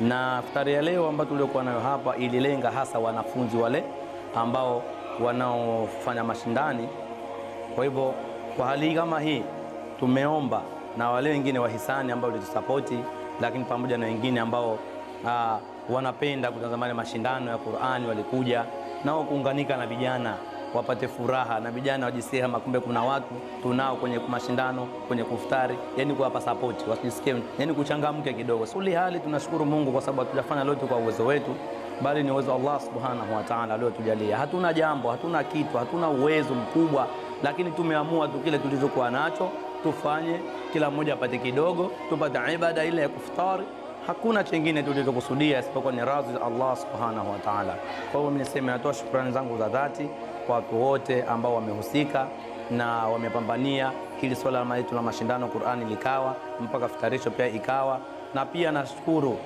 Na iftari ya leo ambayo tuliokuwa nayo hapa ililenga hasa wanafunzi wale ambao wanaofanya mashindani. Kwa hivyo kwa hali kama hii tumeomba na wale wengine wahisani ambao walitusapoti, lakini pamoja na wengine ambao wanapenda kutazama mashindano ya Qur'ani walikuja nao kuunganika na vijana wapate furaha, na vijana wajisikie kama kumbe kuna watu tunao kwenye mashindano, kwenye kuftari, yani kuwapa support, wasijisikie yani kuchangamke kidogo. Suli hali tunashukuru Mungu kwa sababu hatujafanya lote kwa uwezo wetu, bali ni uwezo Allah subhanahu wa ta'ala aliyotujalia. Hatuna jambo, hatuna kitu, hatuna uwezo mkubwa, lakini tumeamua tu kile tulichokuwa nacho tufanye, kila mmoja apate kidogo, tupate ibada ile ya kuftari. Hakuna chengine tulichokusudia isipokuwa ni radhi za Allah subhanahu wa ta'ala. Kwa hiyo mimi niseme natoa shukrani zangu za dhati kwa watu wote ambao wamehusika na wamepambania hili swala la mashindano Qur'ani likawa mpaka fitarisho pia ikawa, na pia nashukuru